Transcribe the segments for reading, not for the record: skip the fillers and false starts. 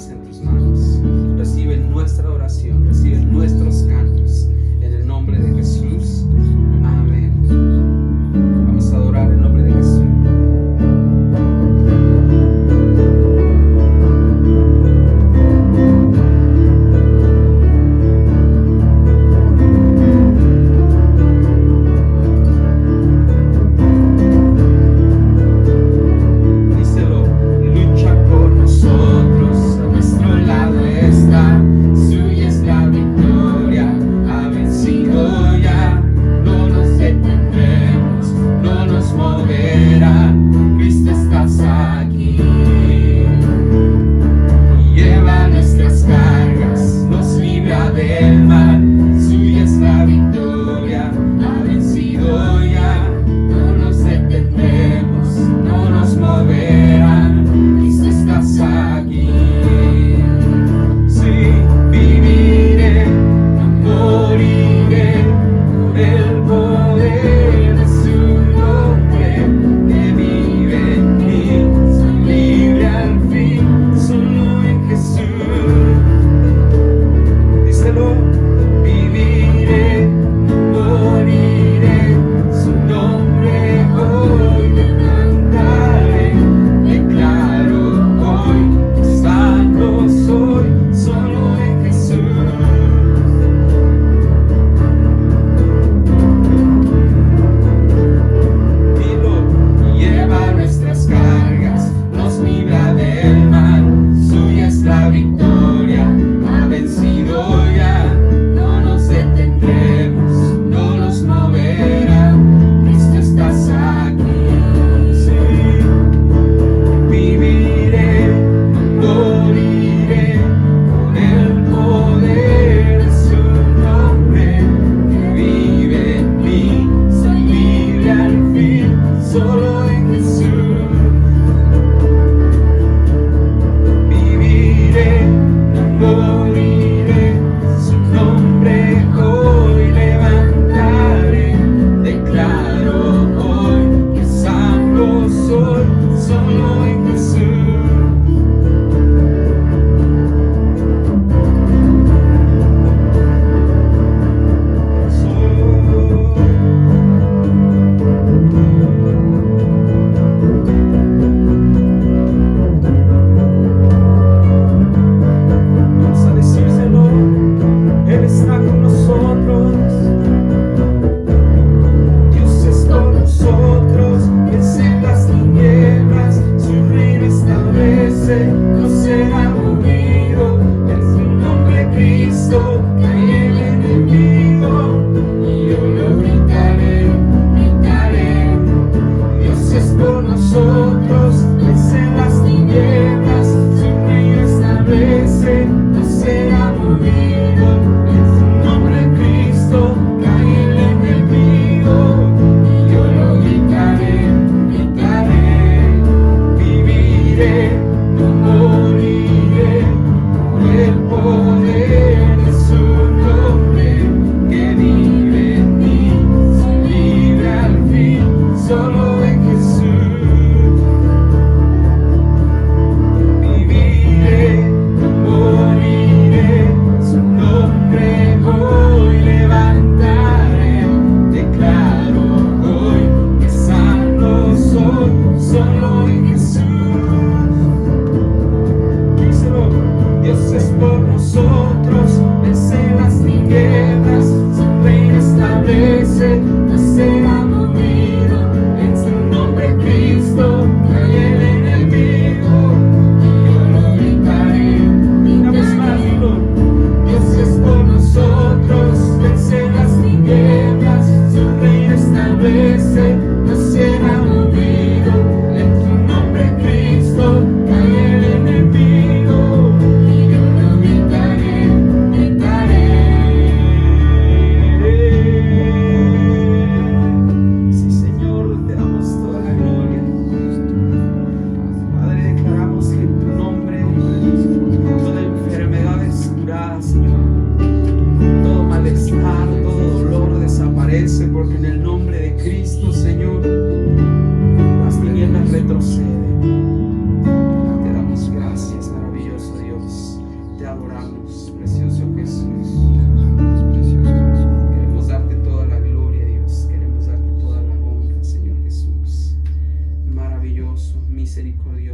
alabanza en tus manos. Recibe nuestra oración, recibe nuestros cantos. En el nombre de Jesús. Amén. Vamos a adorar en nombre de Jesús.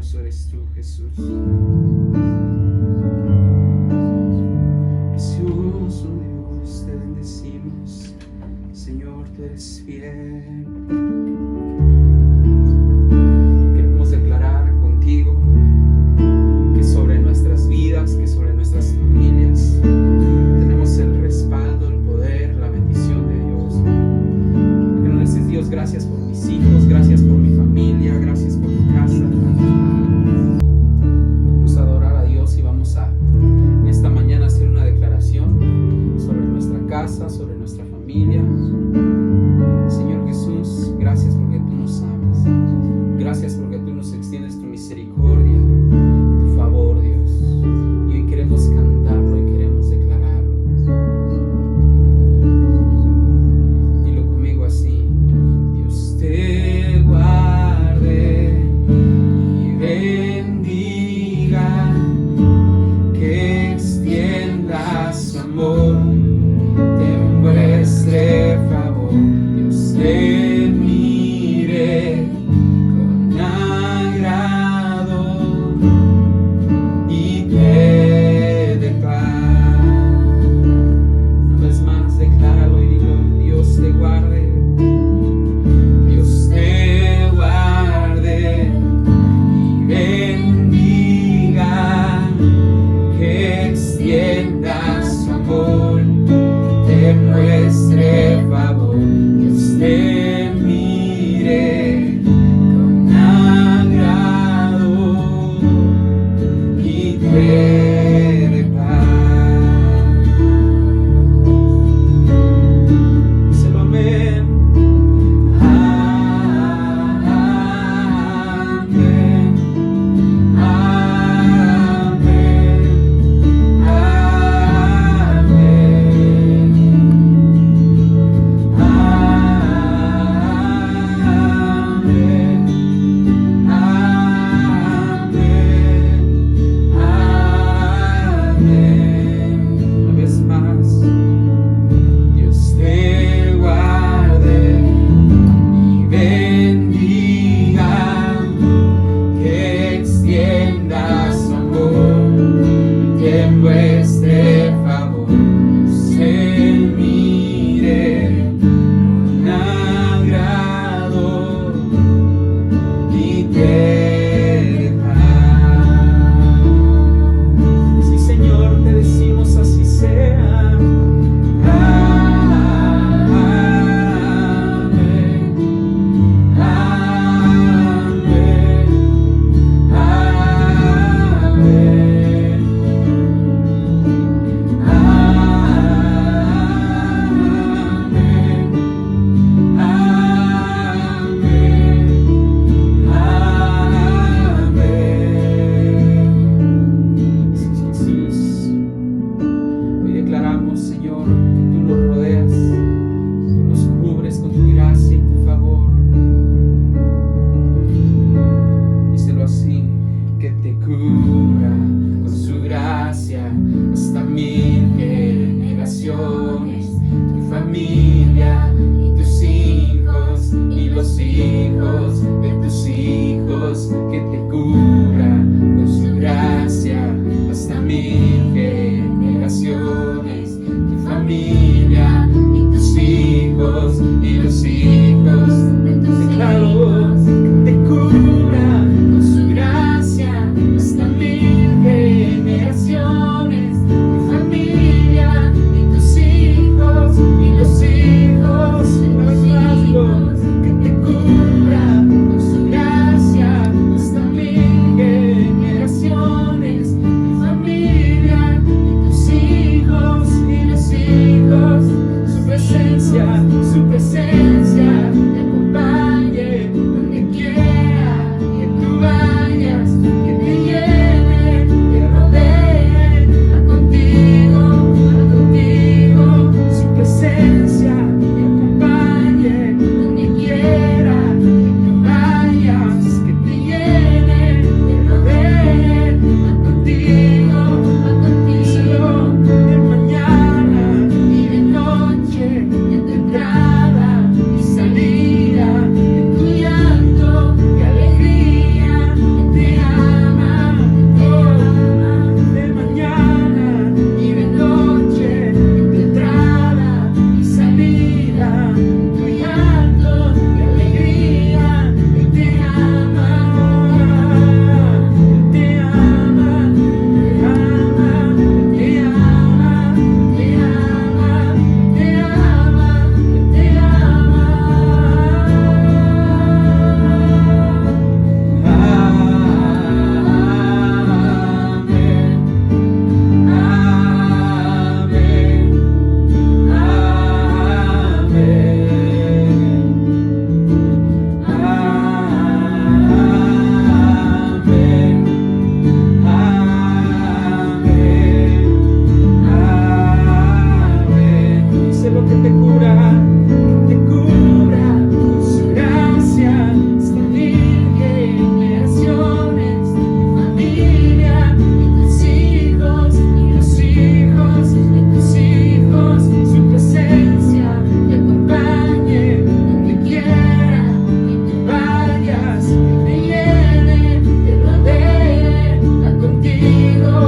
poderoso eres tú, Jesús. Precioso Dios, te bendecimos. Señor, tú eres fiel. Queremos declarar contigo que sobre nuestras vidas, que sobre nuestras familias, tenemos el respaldo, el poder, la bendición de Dios. Porque nos dices, Dios, gracias por mis hijos, gracias por mi familia, gracias por mi casa. Vamos a adorar a Dios y vamos a en esta mañana hacer una declaración sobre nuestra casa, sobre nuestra familia. Señor Jesús, gracias porque tú nos amas. Gracias porque tú nos extiendes tu misericordia, tu favor, Dios. Y hoy queremos cantarlo y queremos declararlo. Dilo conmigo así. Dios te guarde y bendiga, que extienda su amor, te muestre favor. Dios te mire con agrado y te dé paz. Una vez más, decláralo y dilo. Dios te guarde. Dios te guarde y bendiga, que extienda su amor, te muestre favor. Dios te mire con agrado y te dé paz. Díselo, amén. Amén. Una vez más, Dios te guarde y bendiga, que extienda su amor, que muestre favor. Dios te mire con agrado y te dé paz. Sí, Señor, te decimos así sea. Amén. Amén. Amén. Jesús, hoy declaramos, Señor, que tú nos rodeas, tú nos cubres con tu gracia y tu favor. Díselo así, que te cubra con su gracia hasta 1000 generaciones, tu familia y tus hijos y los hijos de tus hijos, que te cubra con su gracia hasta 1000 generaciones, tu familia y tus hijos y los hijos de tus hijos, que te cubra con su gracia hasta 1000 generaciones, tu familia y tus hijos y los hijos de los hijos, que te cubra con su gracia hasta 1000 generaciones, tu familia y tus hijos y los hijos. Su presencia te acompañe donde quiera que tú vayas, que te llene, te rodee, va contigo, su presencia te acompañe donde quiera que tú vayas, que te llene, te rodee, va contigo, díselo, de mañana y de noche, en tu entrada y salida, en tu llanto y alegría, en te amo. te cubra con su gracia, expandir generaciones, tu familia y tus hijos y los hijos de tus hijos, su presencia te acompañe donde quiera que tú vayas, que te llene, te rodee, está contigo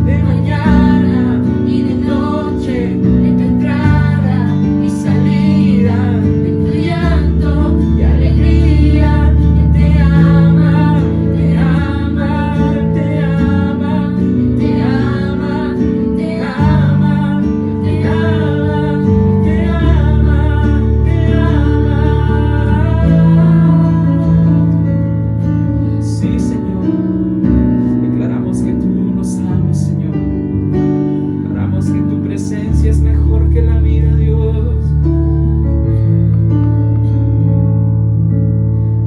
de mañana y de noche, en tu entrada y salida, en tu llanto y alegría. Él te ama, te ama, te ama, te ama, te ama, te ama, te ama, te ama. Sí, Señor. Declaramos que tú nos amas, Señor. Declaramos que tu presencia es mejor que la vida, Dios.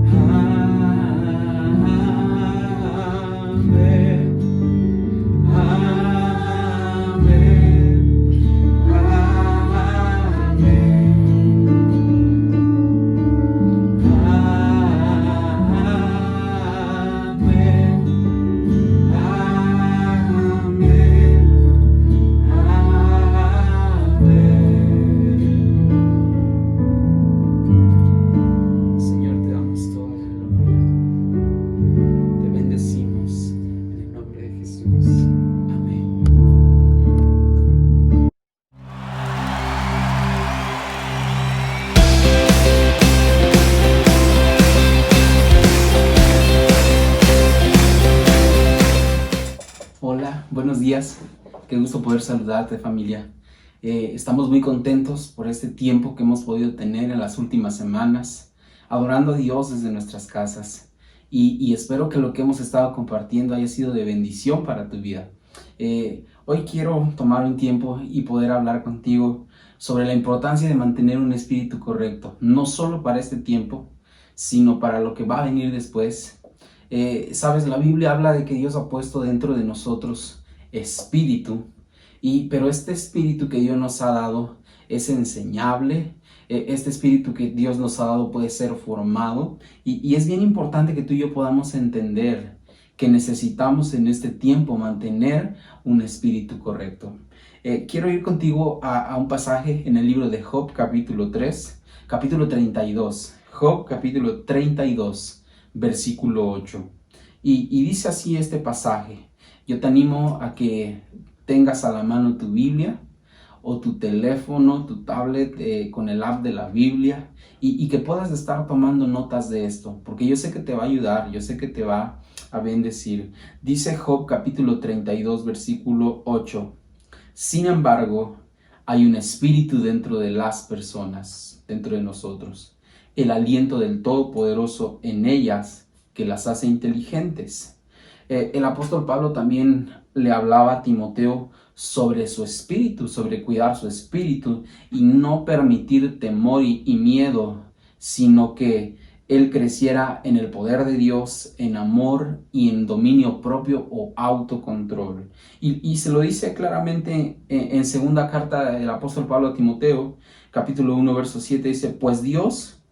Amén. Amén. Señor, te damos toda la gloria. Te bendecimos en el nombre de Jesús. Amén. Hola, buenos días. Qué gusto poder saludarte, familia. Estamos muy contentos por este tiempo que hemos podido tener en las últimas semanas, adorando a Dios desde nuestras casas. Y espero que lo que hemos estado compartiendo haya sido de bendición para tu vida. Hoy quiero tomar un tiempo y poder hablar contigo sobre la importancia de mantener un espíritu correcto, no solo para este tiempo, sino para lo que va a venir después. Sabes, la Biblia habla de que Dios ha puesto dentro de nosotros espíritu, pero este espíritu que Dios nos ha dado es enseñable. Este espíritu que Dios nos ha dado puede ser formado, y es bien importante que tú y yo podamos entender que necesitamos en este tiempo mantener un espíritu correcto. Quiero ir contigo a un pasaje en el libro de Job, capítulo 3, capítulo 32. Job, capítulo 32, versículo 8. Y dice así este pasaje. Yo te animo a que tengas a la mano tu Biblia o tu teléfono, tu tablet con el app de la Biblia, y que puedas estar tomando notas de esto, porque yo sé que te va a ayudar, yo sé que te va a bendecir. Dice Job capítulo 32, versículo 8. Sin embargo, hay un espíritu dentro de las personas, dentro de nosotros, el aliento del Todopoderoso en ellas que las hace inteligentes. El apóstol Pablo también le hablaba a Timoteo sobre su espíritu, sobre cuidar su espíritu y no permitir temor y miedo, sino que él creciera en el poder de Dios, en amor y en dominio propio o autocontrol. Y se lo dice claramente en segunda carta del apóstol Pablo a Timoteo, capítulo 1, verso 7, dice: pues Dios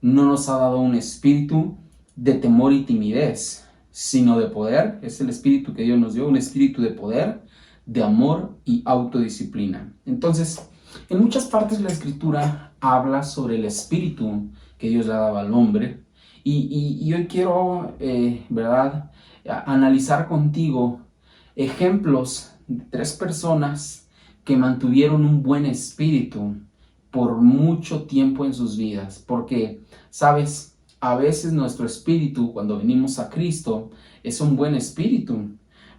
no nos ha dado un espíritu de temor y timidez, sino de poder. Es el espíritu que Dios nos dio, un espíritu de poder, de amor y autodisciplina. Entonces, en muchas partes la Escritura habla sobre el espíritu que Dios le ha dado al hombre, y hoy quiero, ¿verdad?, analizar contigo ejemplos de 3 personas que mantuvieron un buen espíritu por mucho tiempo en sus vidas, porque, ¿sabes?, a veces nuestro espíritu, cuando venimos a Cristo, es un buen espíritu,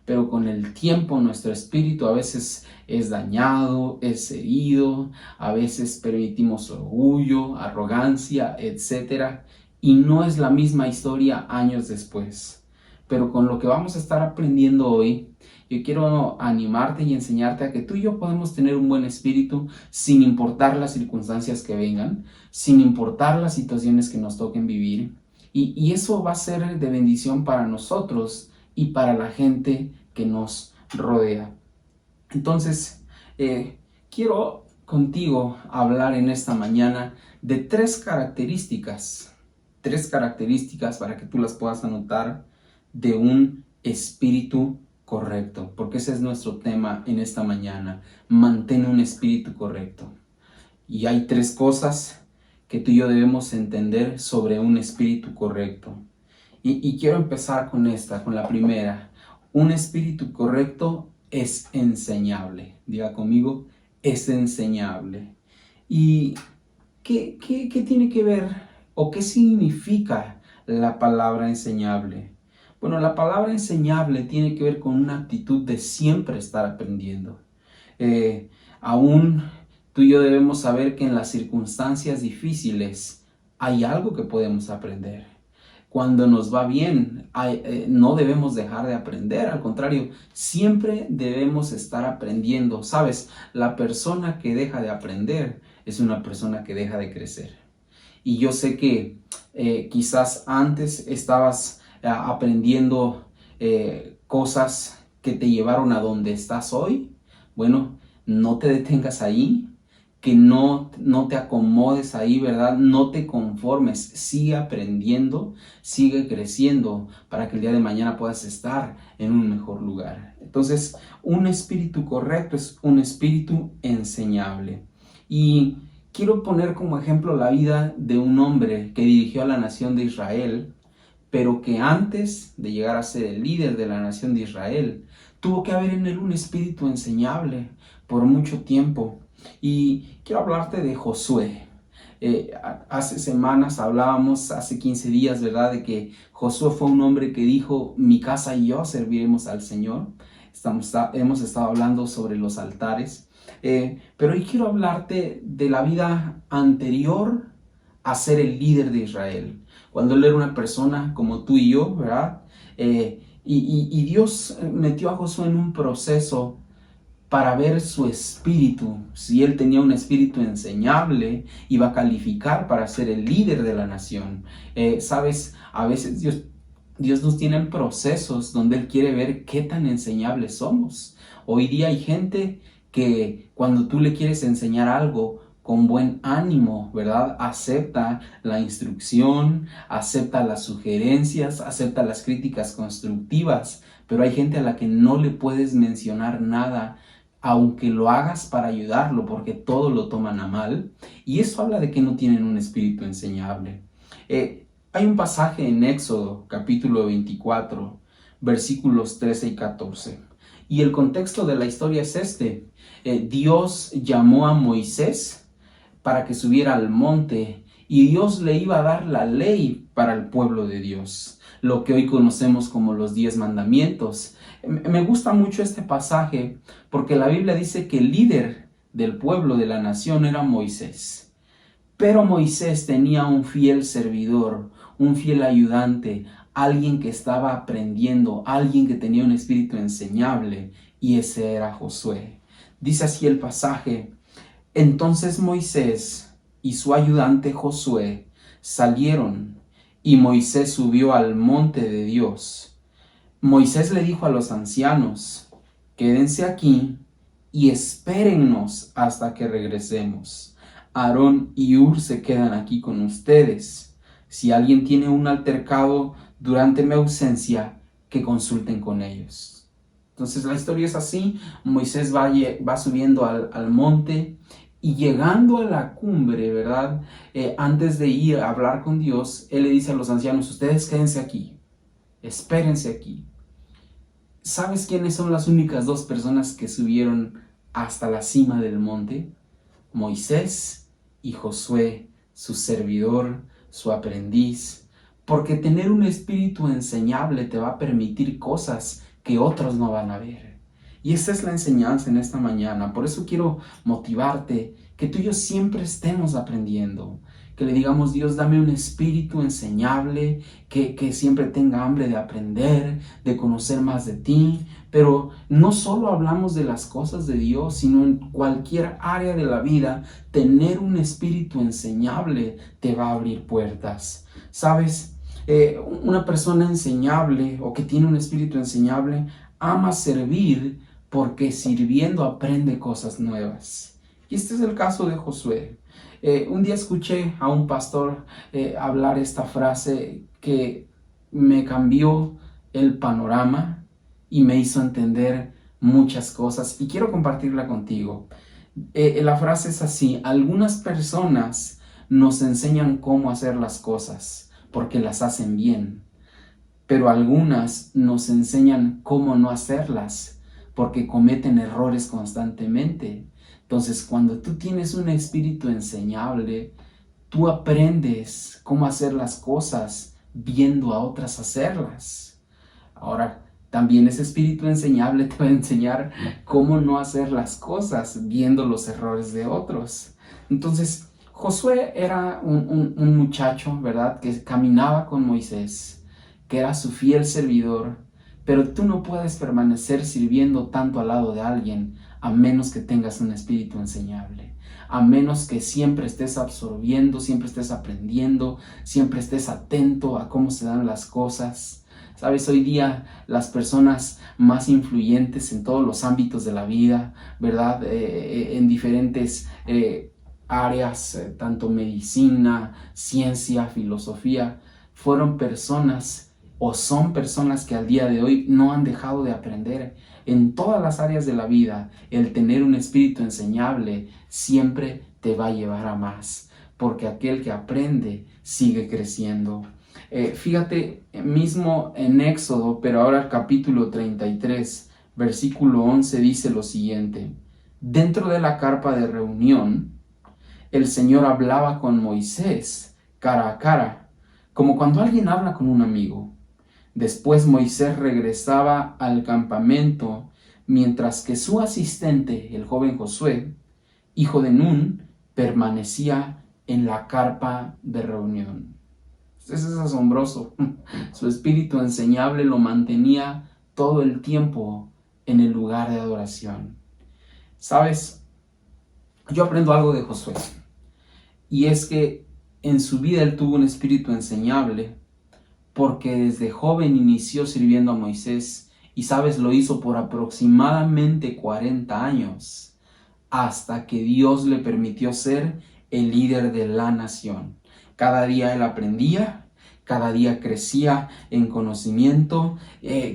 pero con el tiempo nuestro espíritu a veces es dañado, es herido, a veces permitimos orgullo, arrogancia, etc. Y no es la misma historia años después. Pero con lo que vamos a estar aprendiendo hoy, yo quiero animarte y enseñarte a que tú y yo podemos tener un buen espíritu sin importar las circunstancias que vengan, sin importar las situaciones que nos toquen vivir. Y eso va a ser de bendición para nosotros y para la gente que nos rodea. Entonces, quiero contigo hablar en esta mañana de tres características para que tú las puedas anotar de un espíritu correcto, porque ese es nuestro tema en esta mañana. Mantén un espíritu correcto. Y hay tres cosas que tú y yo debemos entender sobre un espíritu correcto. Y quiero empezar con la primera. Un espíritu correcto es enseñable. Diga conmigo, es enseñable. ¿Y qué tiene que ver o qué significa la palabra enseñable? Bueno, la palabra enseñable tiene que ver con una actitud de siempre estar aprendiendo. Aún tú y yo debemos saber que en las circunstancias difíciles hay algo que podemos aprender. Cuando nos va bien, no debemos dejar de aprender, al contrario, siempre debemos estar aprendiendo. ¿Sabes? La persona que deja de aprender es una persona que deja de crecer. Y yo sé que quizás antes estabas aprendiendo cosas que te llevaron a donde estás hoy. Bueno, no te detengas ahí, que no te acomodes ahí, ¿verdad? No te conformes, sigue aprendiendo, sigue creciendo para que el día de mañana puedas estar en un mejor lugar. Entonces, un espíritu correcto es un espíritu enseñable. Y quiero poner como ejemplo la vida de un hombre que dirigió a la nación de Israel, pero que antes de llegar a ser el líder de la nación de Israel, tuvo que haber en él un espíritu enseñable por mucho tiempo. Y quiero hablarte de Josué. Hace semanas hablábamos, hace 15 días, ¿verdad? De que Josué fue un hombre que dijo, mi casa y yo serviremos al Señor. Hemos estado hablando sobre los altares. Pero hoy quiero hablarte de la vida anterior a ser el líder de Israel. Cuando él era una persona como tú y yo, ¿verdad? Y Dios metió a Josué en un proceso para ver su espíritu. Si él tenía un espíritu enseñable, iba a calificar para ser el líder de la nación. Sabes, a veces Dios nos tiene en procesos donde Él quiere ver qué tan enseñables somos. Hoy día hay gente que cuando tú le quieres enseñar algo con buen ánimo, ¿verdad? Acepta la instrucción, acepta las sugerencias, acepta las críticas constructivas, pero hay gente a la que no le puedes mencionar nada, aunque lo hagas para ayudarlo, porque todo lo toman a mal. Y eso habla de que no tienen un espíritu enseñable. Hay un pasaje en Éxodo, capítulo 24, versículos 13 y 14. Y el contexto de la historia es este. Dios llamó a Moisés para que subiera al monte y Dios le iba a dar la ley para el pueblo de Dios, lo que hoy conocemos como los 10 mandamientos. Me gusta mucho este pasaje porque la Biblia dice que el líder del pueblo de la nación era Moisés. Pero Moisés tenía un fiel servidor, un fiel ayudante, alguien que estaba aprendiendo, alguien que tenía un espíritu enseñable, y ese era Josué. Dice así el pasaje: entonces Moisés y su ayudante Josué salieron, y Moisés subió al monte de Dios. Moisés le dijo a los ancianos: quédense aquí y espérennos hasta que regresemos. Aarón y Hur se quedan aquí con ustedes. Si alguien tiene un altercado durante mi ausencia, que consulten con ellos. Entonces la historia es así. Moisés va subiendo al monte y llegando a la cumbre, ¿verdad? Antes de ir a hablar con Dios, él le dice a los ancianos: ustedes quédense aquí, espérense aquí. ¿Sabes quiénes son las únicas dos personas que subieron hasta la cima del monte? Moisés y Josué, su servidor, su aprendiz. Porque tener un espíritu enseñable te va a permitir cosas que otros no van a ver. Y esa es la enseñanza en esta mañana. Por eso quiero motivarte que tú y yo siempre estemos aprendiendo. Que le digamos: Dios, dame un espíritu enseñable, que siempre tenga hambre de aprender, de conocer más de ti. Pero no solo hablamos de las cosas de Dios, sino en cualquier área de la vida, tener un espíritu enseñable te va a abrir puertas. ¿Sabes? Una persona enseñable o que tiene un espíritu enseñable ama servir porque sirviendo aprende cosas nuevas. Y este es el caso de Josué. Un día escuché a un pastor hablar esta frase que me cambió el panorama y me hizo entender muchas cosas y quiero compartirla contigo. La frase es así: algunas personas nos enseñan cómo hacer las cosas porque las hacen bien, pero algunas nos enseñan cómo no hacerlas porque cometen errores constantemente. Entonces, cuando tú tienes un espíritu enseñable, tú aprendes cómo hacer las cosas viendo a otras hacerlas. Ahora, también ese espíritu enseñable te va a enseñar cómo no hacer las cosas viendo los errores de otros. Entonces, Josué era un muchacho, ¿verdad?, que caminaba con Moisés, que era su fiel servidor, pero tú no puedes permanecer sirviendo tanto al lado de alguien a menos que tengas un espíritu enseñable, a menos que siempre estés absorbiendo, siempre estés aprendiendo, siempre estés atento a cómo se dan las cosas. Sabes, hoy día las personas más influyentes en todos los ámbitos de la vida, ¿verdad? En diferentes áreas, tanto medicina, ciencia, filosofía, fueron personas o son personas que al día de hoy no han dejado de aprender. En todas las áreas de la vida, el tener un espíritu enseñable siempre te va a llevar a más, porque aquel que aprende sigue creciendo. Fíjate mismo en Éxodo, pero ahora el capítulo 33, versículo 11 dice lo siguiente: dentro de la carpa de reunión, el Señor hablaba con Moisés cara a cara, como cuando alguien habla con un amigo. Después Moisés regresaba al campamento, mientras que su asistente, el joven Josué, hijo de Nun, permanecía en la carpa de reunión. Eso es asombroso. Su espíritu enseñable lo mantenía todo el tiempo en el lugar de adoración. ¿Sabes? Yo aprendo algo de Josué, y es que en su vida él tuvo un espíritu enseñable, porque desde joven inició sirviendo a Moisés y, sabes, lo hizo por aproximadamente 40 años, hasta que Dios le permitió ser el líder de la nación. Cada día él aprendía, cada día crecía en conocimiento,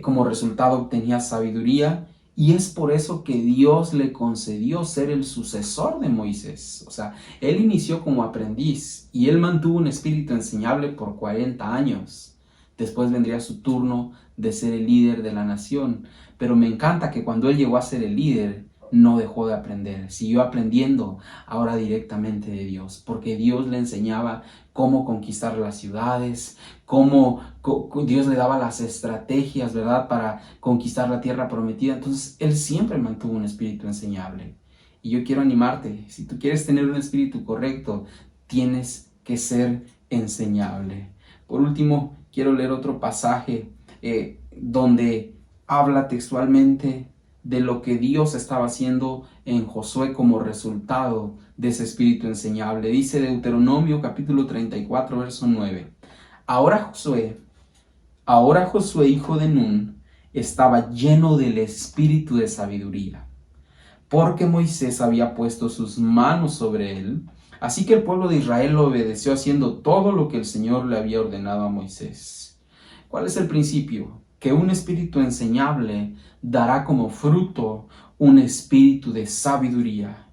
como resultado obtenía sabiduría, y es por eso que Dios le concedió ser el sucesor de Moisés. O sea, él inició como aprendiz y él mantuvo un espíritu enseñable por 40 años. Después vendría su turno de ser el líder de la nación. Pero me encanta que cuando él llegó a ser el líder, no dejó de aprender. Siguió aprendiendo ahora directamente de Dios, porque Dios le enseñaba cómo conquistar las ciudades, cómo Dios le daba las estrategias, ¿verdad?, para conquistar la tierra prometida. Entonces, él siempre mantuvo un espíritu enseñable. Y yo quiero animarte: si tú quieres tener un espíritu correcto, tienes que ser enseñable. Por último, quiero leer otro pasaje donde habla textualmente de lo que Dios estaba haciendo en Josué como resultado de ese espíritu enseñable. Dice Deuteronomio capítulo 34, verso 9. Ahora Josué, hijo de Nun, estaba lleno del espíritu de sabiduría, porque Moisés había puesto sus manos sobre él. Así que el pueblo de Israel lo obedeció, haciendo todo lo que el Señor le había ordenado a Moisés. ¿Cuál es el principio? Que un espíritu enseñable dará como fruto un espíritu de sabiduría.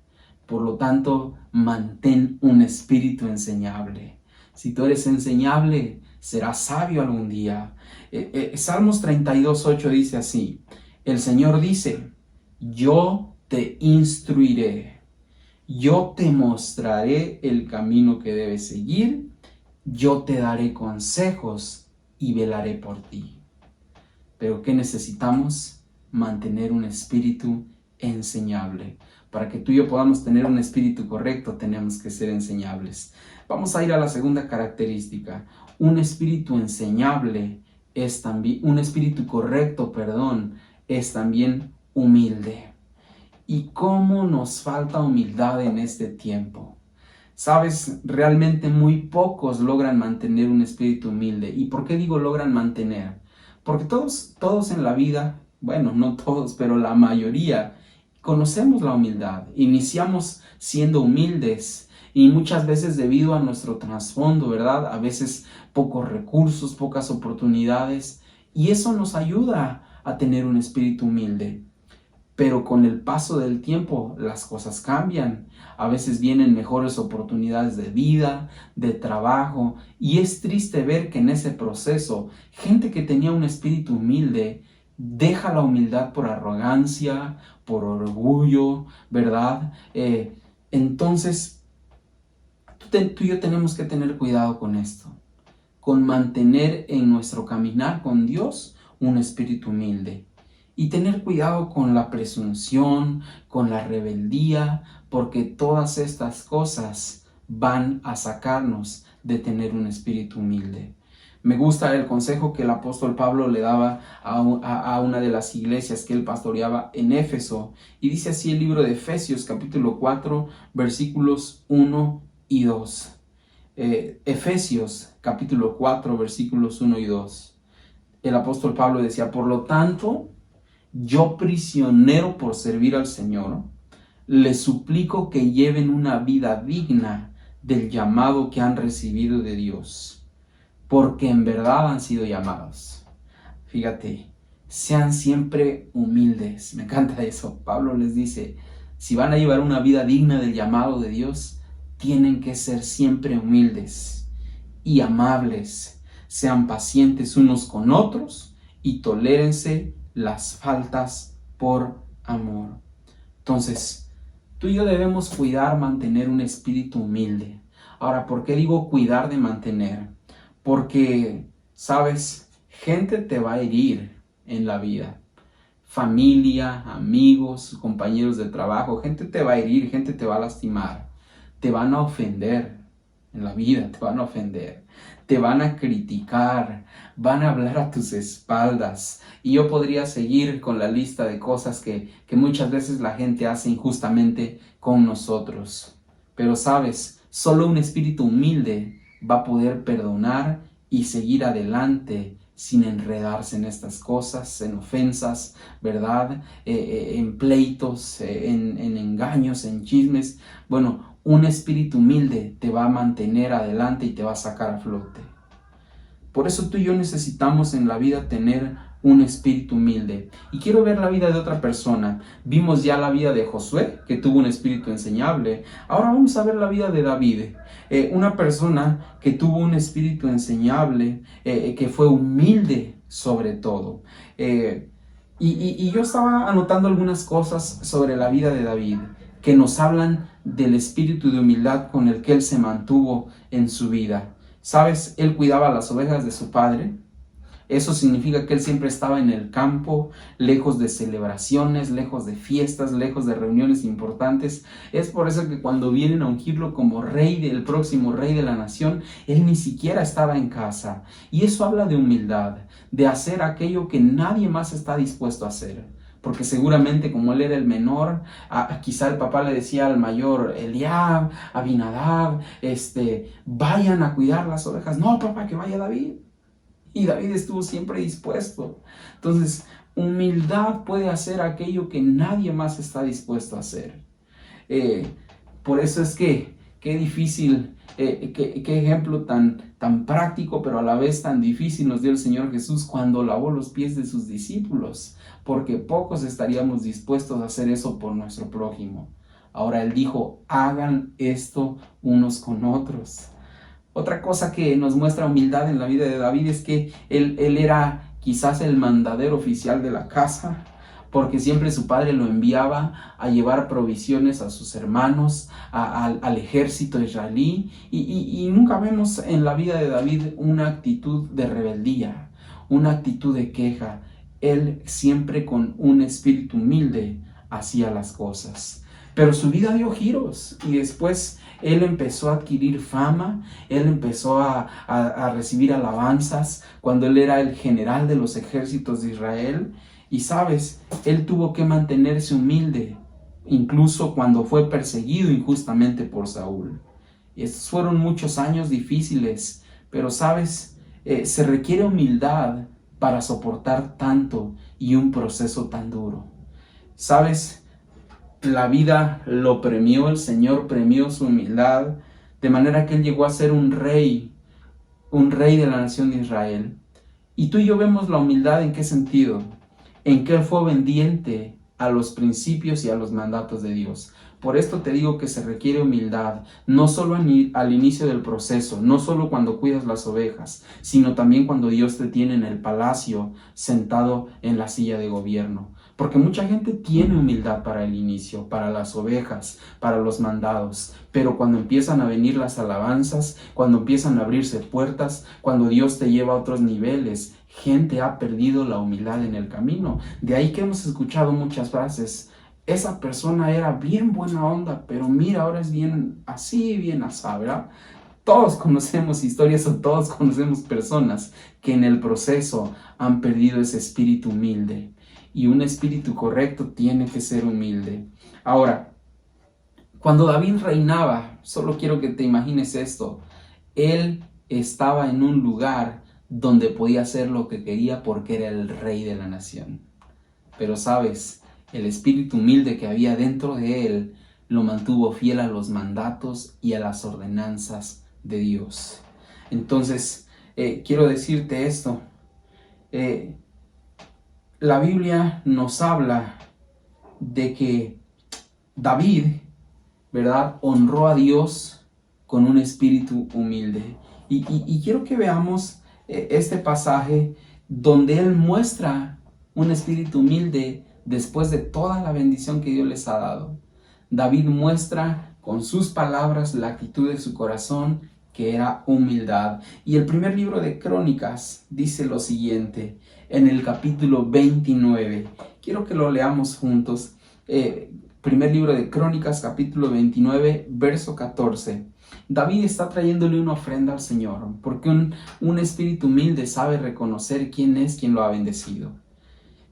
Por lo tanto, mantén un espíritu enseñable. Si tú eres enseñable, serás sabio algún día. Salmos 32:8 dice así: el Señor dice, yo te instruiré. Yo te mostraré el camino que debes seguir, yo te daré consejos y velaré por ti. Pero ¿qué necesitamos? Mantener un espíritu enseñable. Para que tú y yo podamos tener un espíritu correcto, tenemos que ser enseñables. Vamos a ir a la segunda característica. Un espíritu enseñable es también, un espíritu correcto, es también humilde. ¿Y cómo nos falta humildad en este tiempo? Sabes, realmente muy pocos logran mantener un espíritu humilde. ¿Y por qué digo logran mantener? Porque todos en la vida, bueno, no todos, pero la mayoría, conocemos la humildad, iniciamos siendo humildes y muchas veces debido a nuestro trasfondo, ¿verdad? A veces pocos recursos, pocas oportunidades, y eso nos ayuda a tener un espíritu humilde. Pero con el paso del tiempo las cosas cambian. A veces vienen mejores oportunidades de vida, de trabajo, y es triste ver que en ese proceso, gente que tenía un espíritu humilde, deja la humildad por arrogancia, por orgullo, ¿verdad? Entonces, tú y yo tenemos que tener cuidado con esto, con mantener en nuestro caminar con Dios un espíritu humilde. Y tener cuidado con la presunción, con la rebeldía, porque todas estas cosas van a sacarnos de tener un espíritu humilde. Me gusta el consejo que el apóstol Pablo le daba a una de las iglesias que él pastoreaba en Éfeso. Y dice así el libro de Efesios capítulo 4 versículos 1 y 2. Efesios capítulo 4 versículos 1 y 2. El apóstol Pablo decía: por lo tanto, yo, prisionero por servir al Señor, les suplico que lleven una vida digna del llamado que han recibido de Dios, porque en verdad han sido llamados. Fíjate, sean siempre humildes. Me encanta eso. Pablo les dice, si van a llevar una vida digna del llamado de Dios, tienen que ser siempre humildes y amables. Sean pacientes unos con otros y tolérense las faltas por amor. Entonces, tú y yo debemos cuidar, mantener un espíritu humilde. Ahora, ¿por qué digo cuidar de mantener? Porque, ¿sabes? Gente te va a herir en la vida. Familia, amigos, compañeros de trabajo, gente te va a herir, gente te va a lastimar. Te van a ofender en la vida, te van a ofender. Te van a criticar, van a hablar a tus espaldas. Y yo podría seguir con la lista de cosas que muchas veces la gente hace injustamente con nosotros. Pero sabes, solo un espíritu humilde va a poder perdonar y seguir adelante sin enredarse en estas cosas, en ofensas, ¿verdad? En pleitos, en engaños, en chismes. Bueno, un espíritu humilde te va a mantener adelante y te va a sacar a flote. Por eso tú y yo necesitamos en la vida tener un espíritu humilde. Y quiero ver la vida de otra persona. Vimos ya la vida de Josué, que tuvo un espíritu enseñable. Ahora vamos a ver la vida de David. Una persona que tuvo un espíritu enseñable, que fue humilde sobre todo. Y yo estaba anotando algunas cosas sobre la vida de David, que nos hablan del espíritu de humildad con el que él se mantuvo en su vida. ¿Sabes? Él cuidaba las ovejas de su padre. Eso significa que él siempre estaba en el campo, lejos de celebraciones, lejos de fiestas, lejos de reuniones importantes. Es por eso que cuando vienen a ungirlo como rey, el próximo rey de la nación, él ni siquiera estaba en casa. Y eso habla de humildad, de hacer aquello que nadie más está dispuesto a hacer. Porque seguramente como él era el menor, quizá el papá le decía al mayor, Eliab, Abinadab, vayan a cuidar las ovejas. No, papá, que vaya David. Y David estuvo siempre dispuesto. Entonces, humildad puede hacer aquello que nadie más está dispuesto a hacer. Por eso es que, qué difícil, qué ejemplo tan práctico, pero a la vez tan difícil nos dio el Señor Jesús cuando lavó los pies de sus discípulos, porque pocos estaríamos dispuestos a hacer eso por nuestro prójimo. Ahora Él dijo, hagan esto unos con otros. Otra cosa que nos muestra humildad en la vida de David es que él era quizás el mandadero oficial de la casa, porque siempre su padre lo enviaba a llevar provisiones a sus hermanos, al ejército israelí, y nunca vemos en la vida de David una actitud de rebeldía, una actitud de queja. Él siempre con un espíritu humilde hacía las cosas. Pero su vida dio giros y después él empezó a adquirir fama, él empezó a recibir alabanzas cuando él era el general de los ejércitos de Israel. Y sabes, él tuvo que mantenerse humilde, incluso cuando fue perseguido injustamente por Saúl. Estos fueron muchos años difíciles, pero sabes, se requiere humildad para soportar tanto y un proceso tan duro. Sabes, la vida lo premió, el Señor premió su humildad, de manera que él llegó a ser un rey de la nación de Israel. Y tú y yo vemos la humildad ¿en qué sentido? En que él fue obediente a los principios y a los mandatos de Dios. Por esto te digo que se requiere humildad, no solo al inicio del proceso, no solo cuando cuidas las ovejas, sino también cuando Dios te tiene en el palacio, sentado en la silla de gobierno. Porque mucha gente tiene humildad para el inicio, para las ovejas, para los mandados, pero cuando empiezan a venir las alabanzas, cuando empiezan a abrirse puertas, cuando Dios te lleva a otros niveles, gente ha perdido la humildad en el camino. De ahí que hemos escuchado muchas frases: esa persona era bien buena onda, pero mira, ahora es bien así, bien asá, ¿verdad? Todos conocemos historias o todos conocemos personas que en el proceso han perdido ese espíritu humilde. Y un espíritu correcto tiene que ser humilde. Ahora, cuando David reinaba, solo quiero que te imagines esto, él estaba en un lugar donde podía hacer lo que quería porque era el rey de la nación. Pero sabes, el espíritu humilde que había dentro de él lo mantuvo fiel a los mandatos y a las ordenanzas de Dios. Entonces, quiero decirte esto. La Biblia nos habla de que David, ¿verdad?, honró a Dios con un espíritu humilde. Y quiero que veamos este pasaje donde él muestra un espíritu humilde después de toda la bendición que Dios les ha dado. David muestra con sus palabras la actitud de su corazón, que era humildad. Y el primer libro de Crónicas dice lo siguiente, en el capítulo 29. Quiero que lo leamos juntos. Primer libro de Crónicas, capítulo 29, verso 14. David está trayéndole una ofrenda al Señor, porque un espíritu humilde sabe reconocer quién es quien lo ha bendecido.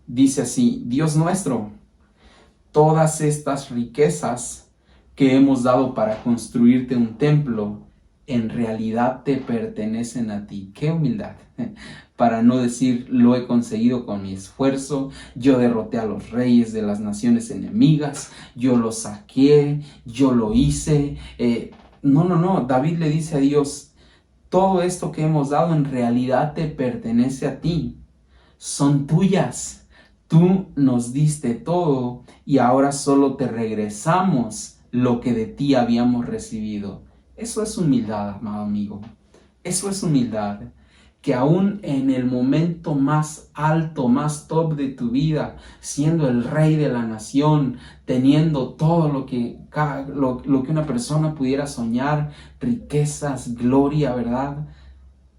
Dice así: Dios nuestro, todas estas riquezas que hemos dado para construirte un templo, en realidad te pertenecen a ti. ¡Qué humildad! Para no decir, lo he conseguido con mi esfuerzo, yo derroté a los reyes de las naciones enemigas, yo los saqué, yo lo hice. No, David le dice a Dios, todo esto que hemos dado en realidad te pertenece a ti, son tuyas, tú nos diste todo y ahora solo te regresamos lo que de ti habíamos recibido. Eso es humildad, amado amigo, eso es humildad. Que aún en el momento más alto, más top de tu vida, siendo el rey de la nación, teniendo todo lo que una persona pudiera soñar, riquezas, gloria, ¿verdad?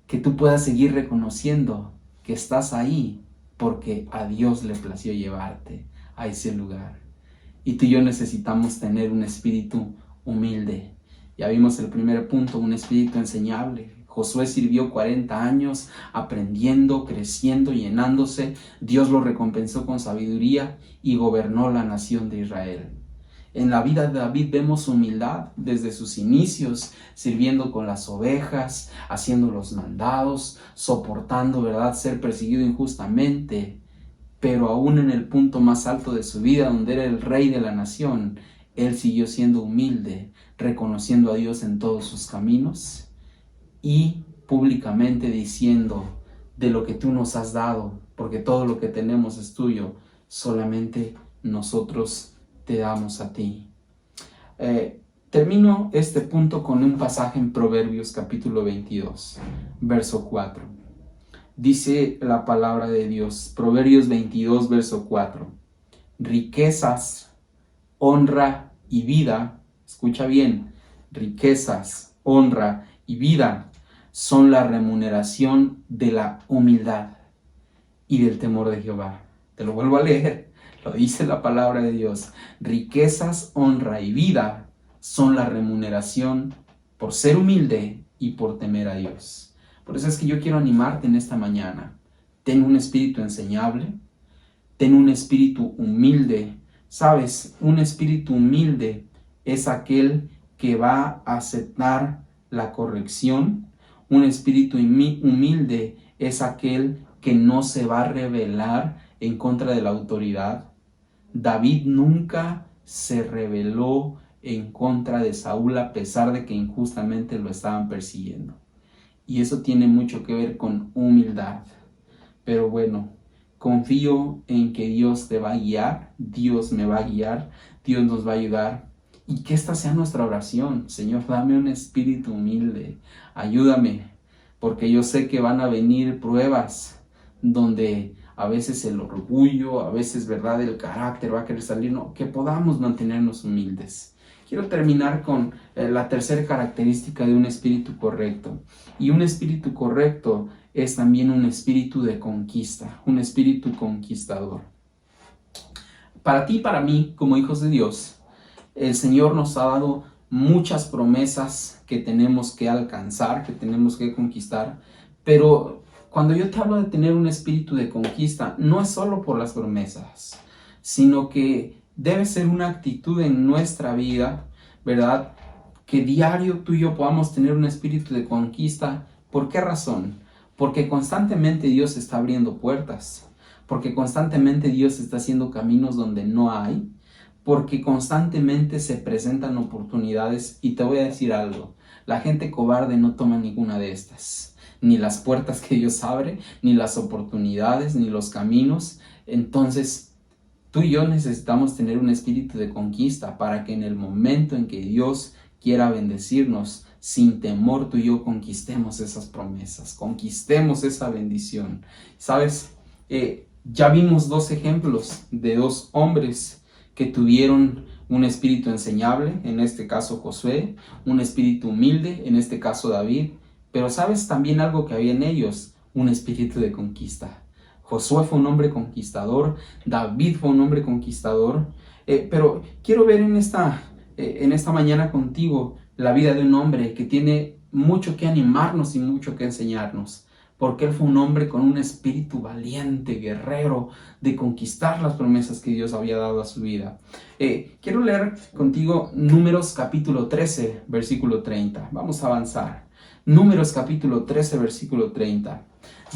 Que tú puedas seguir reconociendo que estás ahí porque a Dios le plació llevarte a ese lugar. Y tú y yo necesitamos tener un espíritu humilde. Ya vimos el primer punto, un espíritu enseñable. Josué sirvió 40 años aprendiendo, creciendo, llenándose. Dios lo recompensó con sabiduría y gobernó la nación de Israel. En la vida de David vemos humildad desde sus inicios, sirviendo con las ovejas, haciendo los mandados, soportando, ¿verdad?, ser perseguido injustamente. Pero aún en el punto más alto de su vida, donde era el rey de la nación, él siguió siendo humilde, reconociendo a Dios en todos sus caminos y públicamente diciendo, de lo que tú nos has dado, porque todo lo que tenemos es tuyo, solamente nosotros te damos a ti. Termino este punto con un pasaje en Proverbios capítulo 22, verso 4. Dice la palabra de Dios, Proverbios 22, verso 4. Riquezas, honra y vida, escucha bien, riquezas, honra y vida son la remuneración de la humildad y del temor de Jehová. Te lo vuelvo a leer, lo dice la palabra de Dios. Riquezas, honra y vida son la remuneración por ser humilde y por temer a Dios. Por eso es que yo quiero animarte en esta mañana. Ten un espíritu enseñable, ten un espíritu humilde. ¿Sabes? Un espíritu humilde es aquel que va a aceptar la corrección. Un espíritu humilde es aquel que no se va a rebelar en contra de la autoridad. David nunca se rebeló en contra de Saúl a pesar de que injustamente lo estaban persiguiendo. Y eso tiene mucho que ver con humildad. Pero bueno, confío en que Dios te va a guiar, Dios me va a guiar, Dios nos va a ayudar. Y que esta sea nuestra oración. Señor, dame un espíritu humilde, ayúdame, porque yo sé que van a venir pruebas donde a veces el orgullo, a veces, ¿verdad?, el carácter va a querer salir. No, que podamos mantenernos humildes. Quiero terminar con la tercera característica de un espíritu correcto. Y un espíritu correcto es también un espíritu de conquista, un espíritu conquistador. Para ti y para mí, como hijos de Dios, el Señor nos ha dado muchas promesas que tenemos que alcanzar, que tenemos que conquistar, pero cuando yo te hablo de tener un espíritu de conquista, no es solo por las promesas, sino que debe ser una actitud en nuestra vida, ¿verdad? Que diario tú y yo podamos tener un espíritu de conquista. ¿Por qué razón? Porque constantemente Dios está abriendo puertas, porque constantemente Dios está haciendo caminos donde no hay, porque constantemente se presentan oportunidades. Y te voy a decir algo, la gente cobarde no toma ninguna de estas, ni las puertas que Dios abre, ni las oportunidades, ni los caminos. Entonces, tú y yo necesitamos tener un espíritu de conquista para que en el momento en que Dios quiera bendecirnos, sin temor tú y yo conquistemos esas promesas, conquistemos esa bendición. ¿Sabes? Ya vimos dos ejemplos de dos hombres que tuvieron un espíritu enseñable, en este caso Josué, un espíritu humilde, en este caso David, pero ¿sabes también algo que había en ellos? Un espíritu de conquista. Josué fue un hombre conquistador, David fue un hombre conquistador, pero quiero ver en esta mañana contigo la vida de un hombre que tiene mucho que animarnos y mucho que enseñarnos, porque él fue un hombre con un espíritu valiente, guerrero, de conquistar las promesas que Dios había dado a su vida. Quiero leer contigo Números capítulo 13, versículo 30. Vamos a avanzar. Números capítulo 13, versículo 30.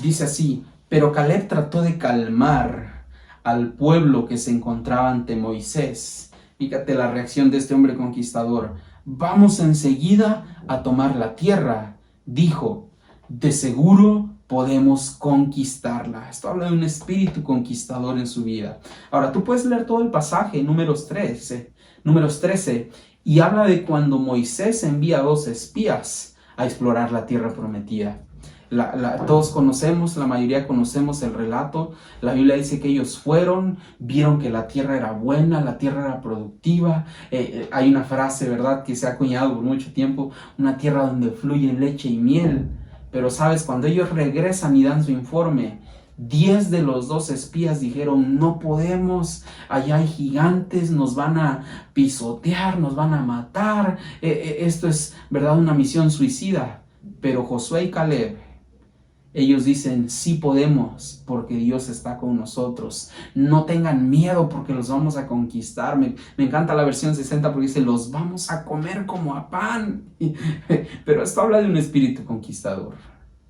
Dice así: pero Caleb trató de calmar al pueblo que se encontraba ante Moisés. Fíjate la reacción de este hombre conquistador. Vamos enseguida a tomar la tierra, dijo. De seguro podemos conquistarla. Esto habla de un espíritu conquistador en su vida. Ahora, tú puedes leer todo el pasaje, Números 13, y habla de cuando Moisés envía a 2 espías a explorar la tierra prometida. Todos conocemos, la mayoría conocemos el relato. La Biblia dice que ellos fueron, vieron que la tierra era buena, la tierra era productiva. Hay una frase, ¿verdad?, que se ha acuñado por mucho tiempo: una tierra donde fluye leche y miel. Pero sabes, cuando ellos regresan y dan su informe, 10 de los 2 espías dijeron: no podemos, allá hay gigantes, nos van a pisotear, nos van a matar, esto es, ¿verdad?, una misión suicida. Pero Josué y Caleb, ellos dicen: sí podemos, porque Dios está con nosotros. No tengan miedo, porque los vamos a conquistar. Me encanta la versión 60 porque dice: los vamos a comer como a pan. Pero esto habla de un espíritu conquistador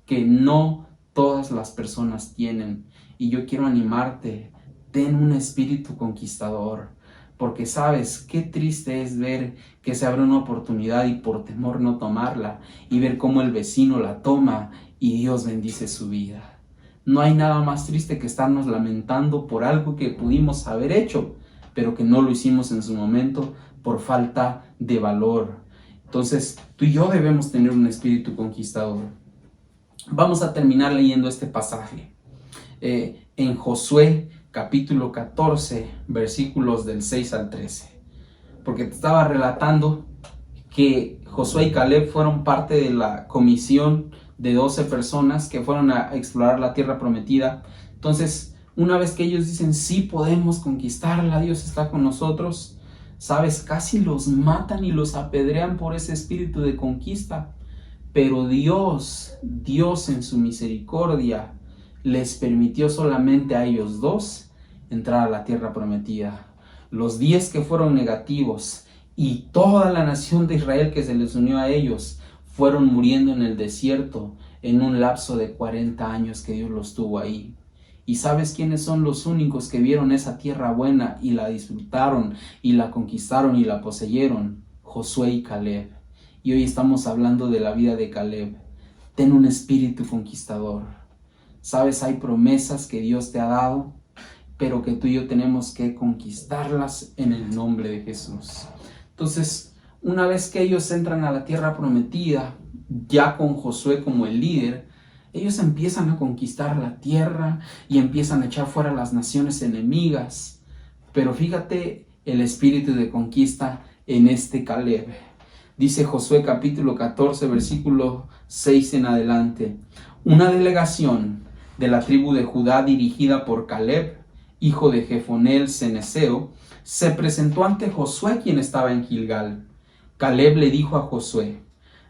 que no todas las personas tienen. Y yo quiero animarte: ten un espíritu conquistador. Porque sabes, qué triste es ver que se abre una oportunidad y por temor no tomarla, y ver cómo el vecino la toma y Dios bendice su vida. No hay nada más triste que estarnos lamentando por algo que pudimos haber hecho, pero que no lo hicimos en su momento por falta de valor. Entonces, tú y yo debemos tener un espíritu conquistador. Vamos a terminar leyendo este pasaje. En Josué capítulo 14, versículos del 6 al 13. Porque te estaba relatando que Josué y Caleb fueron parte de la comisión de 12 personas que fueron a explorar la tierra prometida. Entonces, una vez que ellos dicen: sí podemos conquistarla, Dios está con nosotros, sabes, casi los matan y los apedrean por ese espíritu de conquista. Pero Dios en su misericordia les permitió solamente a ellos 2 entrar a la tierra prometida. Los 10 que fueron negativos y toda la nación de Israel que se les unió a ellos fueron muriendo en el desierto en un lapso de 40 años que Dios los tuvo ahí. ¿Y sabes quiénes son los únicos que vieron esa tierra buena y la disfrutaron y la conquistaron y la poseyeron? Josué y Caleb. Y hoy estamos hablando de la vida de Caleb. Ten un espíritu conquistador. Sabes, hay promesas que Dios te ha dado, pero que tú y yo tenemos que conquistarlas en el nombre de Jesús. Entonces, una vez que ellos entran a la tierra prometida, ya con Josué como el líder, ellos empiezan a conquistar la tierra y empiezan a echar fuera las naciones enemigas. Pero fíjate el espíritu de conquista en este Caleb. Dice Josué capítulo 14, versículo 6 en adelante. Una delegación de la tribu de Judá dirigida por Caleb, hijo de Jefoné el ceneseo, se presentó ante Josué, quien estaba en Gilgal. Caleb le dijo a Josué: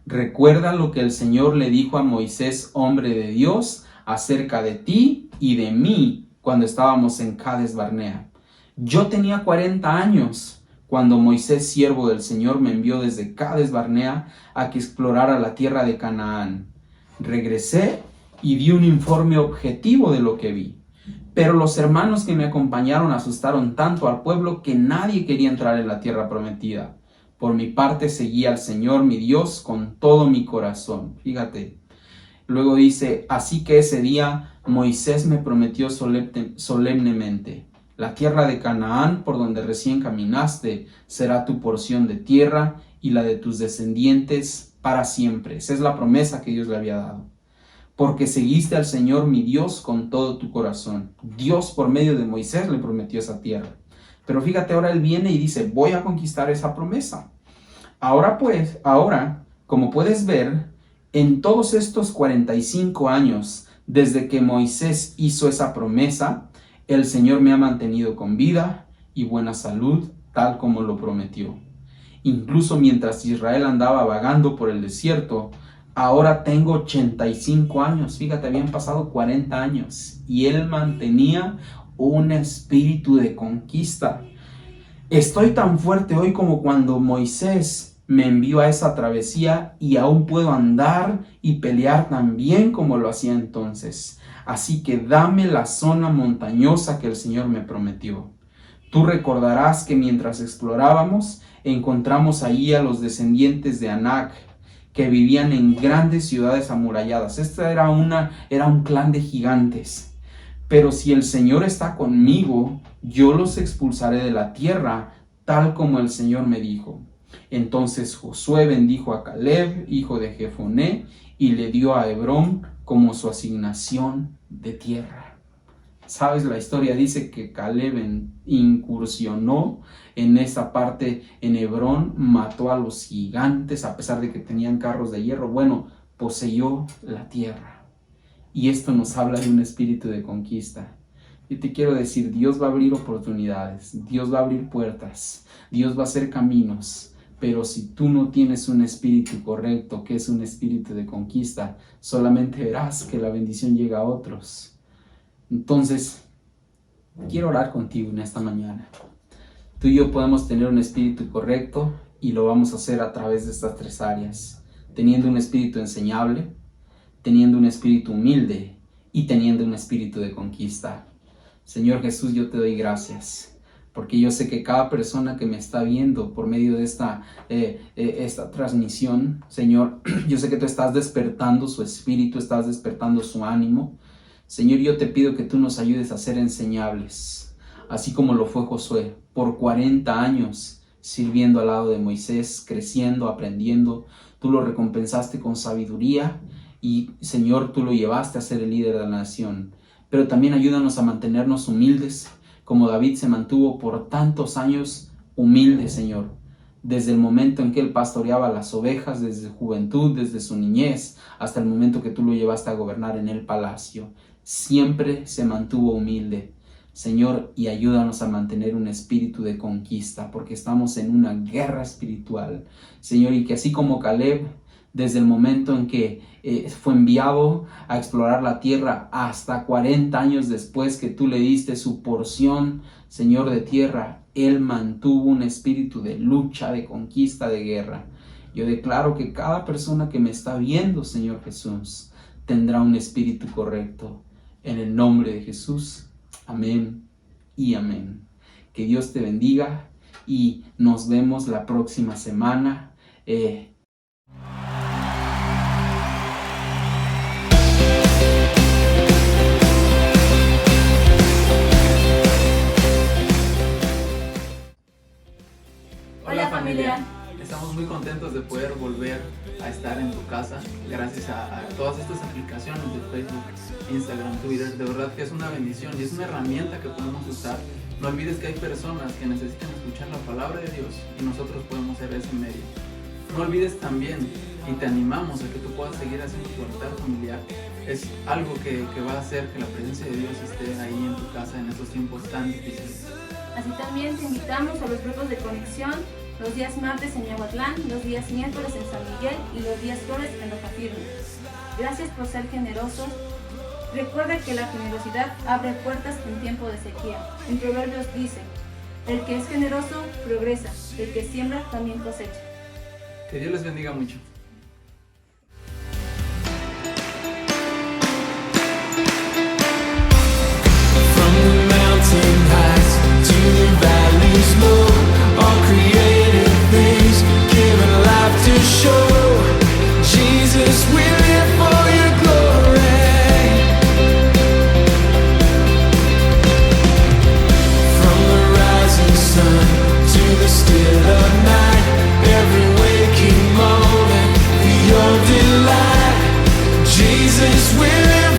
recuerda lo que el Señor le dijo a Moisés, hombre de Dios, acerca de ti y de mí cuando estábamos en Cades Barnea. Yo tenía 40 años cuando Moisés, siervo del Señor, me envió desde Cades Barnea a que explorara la tierra de Canaán. Regresé y di un informe objetivo de lo que vi. Pero los hermanos que me acompañaron asustaron tanto al pueblo que nadie quería entrar en la tierra prometida. Por mi parte seguí al Señor mi Dios con todo mi corazón. Fíjate. Luego dice, así que ese día Moisés me prometió solemnemente: la tierra de Canaán, por donde recién caminaste, será tu porción de tierra y la de tus descendientes para siempre. Esa es la promesa que Dios le había dado. Porque seguiste al Señor mi Dios con todo tu corazón. Dios por medio de Moisés le prometió esa tierra. Pero fíjate, ahora él viene y dice, voy a conquistar esa promesa. Ahora, como puedes ver, en todos estos 45 años, desde que Moisés hizo esa promesa, el Señor me ha mantenido con vida y buena salud, tal como lo prometió. Incluso mientras Israel andaba vagando por el desierto, ahora tengo 85 años. Fíjate, habían pasado 40 años y él mantenía un espíritu de conquista. Estoy tan fuerte hoy como cuando Moisés me envió a esa travesía y aún puedo andar y pelear tan bien como lo hacía entonces. Así que dame la zona montañosa que el Señor me prometió. Tú recordarás que mientras explorábamos, encontramos ahí a los descendientes de Anac, que vivían en grandes ciudades amuralladas. Esta era un clan de gigantes. Pero si el Señor está conmigo, yo los expulsaré de la tierra, tal como el Señor me dijo. Entonces Josué bendijo a Caleb, hijo de Jefoné, y le dio a Hebrón como su asignación de tierra. ¿Sabes? La historia dice que Caleb incursionó en esa parte en Hebrón, mató a los gigantes a pesar de que tenían carros de hierro. Bueno, poseyó la tierra. Y esto nos habla de un espíritu de conquista. Y te quiero decir, Dios va a abrir oportunidades, Dios va a abrir puertas, Dios va a hacer caminos. Pero si tú no tienes un espíritu correcto, que es un espíritu de conquista, solamente verás que la bendición llega a otros. Entonces, quiero orar contigo en esta mañana. Tú y yo podemos tener un espíritu correcto y lo vamos a hacer a través de estas 3 áreas. Teniendo un espíritu enseñable, teniendo un espíritu humilde y teniendo un espíritu de conquista. Señor Jesús, yo te doy gracias, porque yo sé que cada persona que me está viendo por medio de esta transmisión, Señor, yo sé que tú estás despertando su espíritu, estás despertando su ánimo. Señor, yo te pido que tú nos ayudes a ser enseñables, así como lo fue Josué, por 40 años sirviendo al lado de Moisés, creciendo, aprendiendo. Tú lo recompensaste con sabiduría y, Señor, tú lo llevaste a ser el líder de la nación. Pero también ayúdanos a mantenernos humildes, como David se mantuvo por tantos años humilde, Señor. Desde el momento en que él pastoreaba las ovejas, desde su juventud, desde su niñez, hasta el momento que tú lo llevaste a gobernar en el palacio. Siempre se mantuvo humilde, Señor, y ayúdanos a mantener un espíritu de conquista, porque estamos en una guerra espiritual, Señor, y que así como Caleb, desde el momento en que fue enviado a explorar la tierra hasta 40 años después que tú le diste su porción, Señor, de tierra, él mantuvo un espíritu de lucha, de conquista, de guerra. Yo declaro que cada persona que me está viendo, Señor Jesús, tendrá un espíritu correcto. En el nombre de Jesús. Amén y amén. Que Dios te bendiga y nos vemos la próxima semana. Hola familia. Estamos muy contentos de poder volver a estar en tu casa gracias a todas estas aplicaciones de Facebook, Instagram, Twitter. De verdad que es una bendición y es una herramienta que podemos usar. No olvides que hay personas que necesitan escuchar la palabra de Dios y nosotros podemos ser ese medio. No olvides también, y te animamos a que tú puedas seguir haciendo tu altar familiar. Es algo que va a hacer que la presencia de Dios esté ahí en tu casa en estos tiempos tan difíciles. Así también te invitamos a los grupos de conexión los días martes en Yahuatlán, los días miércoles en San Miguel y los días jueves en Roca Firme. Gracias por ser generosos. Recuerda que la generosidad abre puertas en tiempo de sequía. En Proverbios dice, el que es generoso progresa, el que siembra también cosecha. Que Dios les bendiga mucho. From the mountain heights to the valleys low, all created things given life to show. Jesus, we live for your glory. From the rising sun to the still of night, every waking moment for your delight. Jesus, we